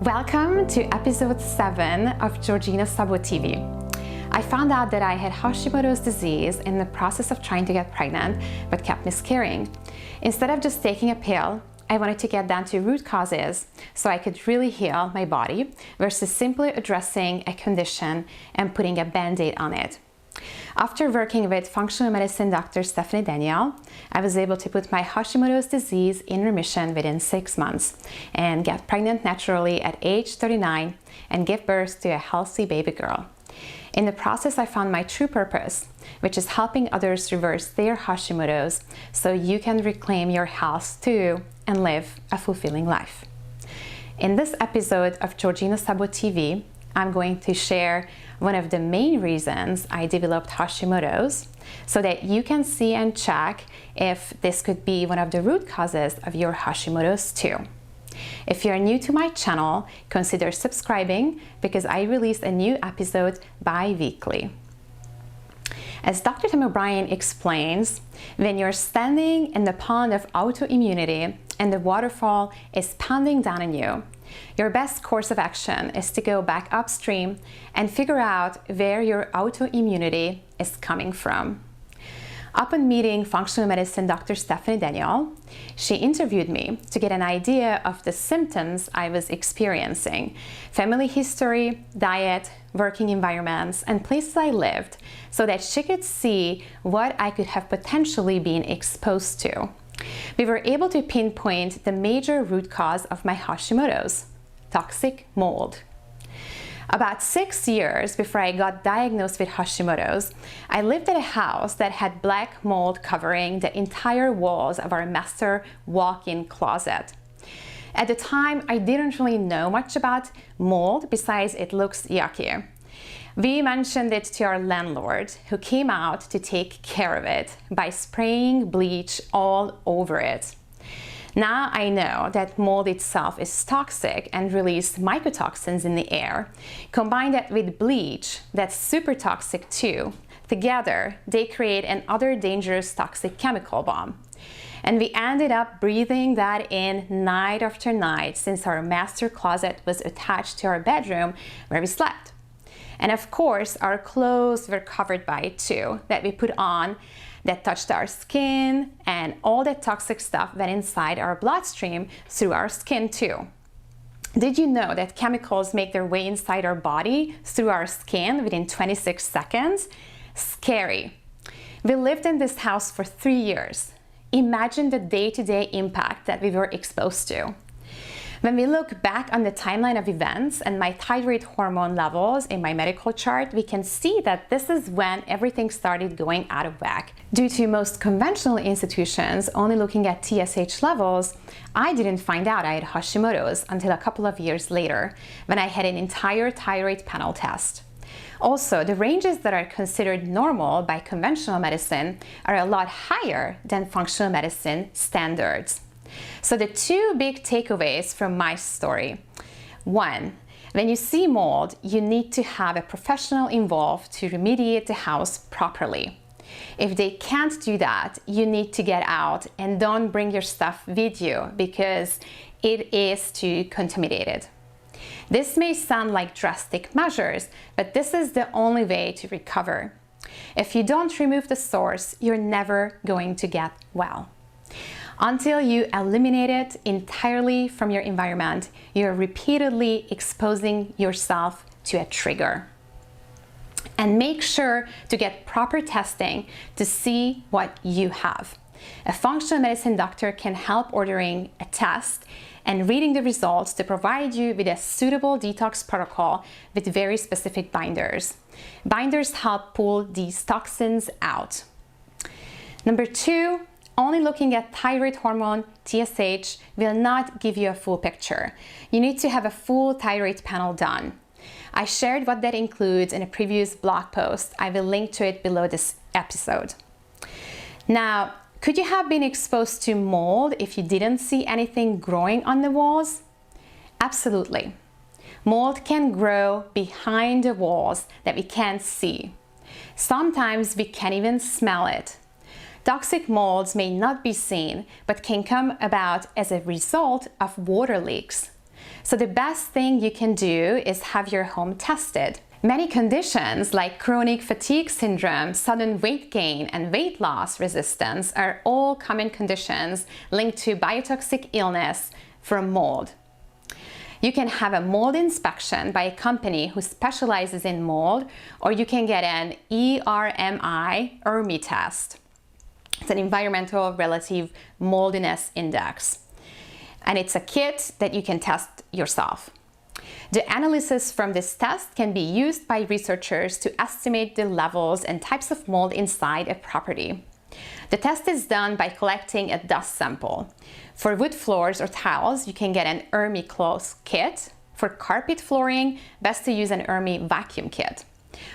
Welcome to episode 7 of Georgina Sabo TV. I found out that I had Hashimoto's disease in the process of trying to get pregnant, but kept miscarrying. Instead of just taking a pill, I wanted to get down to root causes so I could really heal my body versus simply addressing a condition and putting a band-aid on it. After working with functional medicine Dr. Stephanie Daniel, I was able to put my Hashimoto's disease in remission within 6 months and get pregnant naturally at age 39 and give birth to a healthy baby girl. In the process, I found my true purpose, which is helping others reverse their Hashimoto's so you can reclaim your health too and live a fulfilling life. In this episode of Georgina Sabo TV, I'm going to share one of the main reasons I developed Hashimoto's so that you can see and check if this could be one of the root causes of your Hashimoto's too. If you're new to my channel, consider subscribing because I release a new episode bi-weekly. As Dr. Tim O'Brien explains, when you're standing in the pond of autoimmunity and the waterfall is pounding down on you, your best course of action is to go back upstream and figure out where your autoimmunity is coming from. Upon meeting functional medicine Dr. Stephanie Daniel, she interviewed me to get an idea of the symptoms I was experiencing, family history, diet, working environments, and places I lived, so that she could see what I could have potentially been exposed to. We were able to pinpoint the major root cause of my Hashimoto's, toxic mold. About 6 years before I got diagnosed with Hashimoto's, I lived in a house that had black mold covering the entire walls of our master walk-in closet. At the time, I didn't really know much about mold besides it looks yucky. We mentioned it to our landlord, who came out to take care of it by spraying bleach all over it. Now I know that mold itself is toxic and releases mycotoxins in the air. Combine that with bleach, that's super toxic too. Together, they create another dangerous toxic chemical bomb. And we ended up breathing that in night after night since our master closet was attached to our bedroom where we slept. And of course, our clothes were covered by it too, that we put on, that touched our skin, and all that toxic stuff went inside our bloodstream through our skin too. Did you know that chemicals make their way inside our body through our skin within 26 seconds? Scary. We lived in this house for 3 years. Imagine the day-to-day impact that we were exposed to. When we look back on the timeline of events and my thyroid hormone levels in my medical chart, we can see that this is when everything started going out of whack. Due to most conventional institutions only looking at TSH levels, I didn't find out I had Hashimoto's until a couple of years later, when I had an entire thyroid panel test. Also, the ranges that are considered normal by conventional medicine are a lot higher than functional medicine standards. So the two big takeaways from my story. 1, when you see mold, you need to have a professional involved to remediate the house properly. If they can't do that, you need to get out and don't bring your stuff with you because it is too contaminated. This may sound like drastic measures, but this is the only way to recover. If you don't remove the source, you're never going to get well. Until you eliminate it entirely from your environment, you're repeatedly exposing yourself to a trigger. And make sure to get proper testing to see what you have. A functional medicine doctor can help ordering a test and reading the results to provide you with a suitable detox protocol with very specific binders. Binders help pull these toxins out. Number 2, only looking at thyroid hormone, TSH, will not give you a full picture. You need to have a full thyroid panel done. I shared what that includes in a previous blog post. I will link to it below this episode. Now, could you have been exposed to mold if you didn't see anything growing on the walls? Absolutely. Mold can grow behind the walls that we can't see. Sometimes we can't even smell it. Toxic molds may not be seen, but can come about as a result of water leaks. So the best thing you can do is have your home tested. Many conditions like chronic fatigue syndrome, sudden weight gain, and weight loss resistance are all common conditions linked to biotoxic illness from mold. You can have a mold inspection by a company who specializes in mold, or you can get an ERMI test. It's an environmental relative moldiness index. And it's a kit that you can test yourself. The analysis from this test can be used by researchers to estimate the levels and types of mold inside a property. The test is done by collecting a dust sample. For wood floors or tiles, you can get an ERMI kit. For carpet flooring, best to use an ERMI vacuum kit.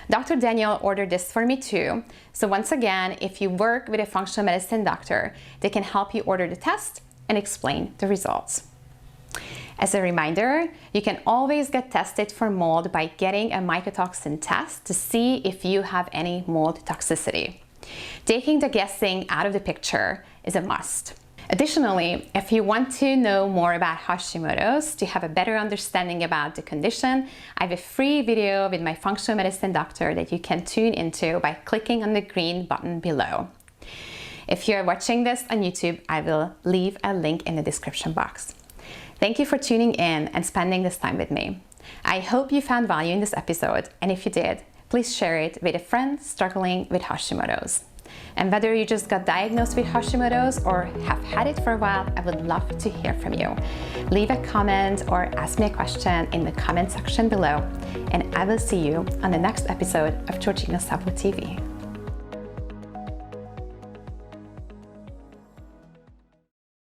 Dr. Daniel ordered this for me too. So once again, if you work with a functional medicine doctor, they can help you order the test and explain the results. As a reminder, you can always get tested for mold by getting a mycotoxin test to see if you have any mold toxicity. Taking the guessing out of the picture is a must. Additionally, if you want to know more about Hashimoto's to have a better understanding about the condition, I have a free video with my functional medicine doctor that you can tune into by clicking on the green button below. If you're watching this on YouTube, I will leave a link in the description box. Thank you for tuning in and spending this time with me. I hope you found value in this episode, and if you did, please share it with a friend struggling with Hashimoto's. And whether you just got diagnosed with Hashimoto's or have had it for a while, I would love to hear from you. Leave a comment or ask me a question in the comment section below, and I will see you on the next episode of Georgina Sabo TV.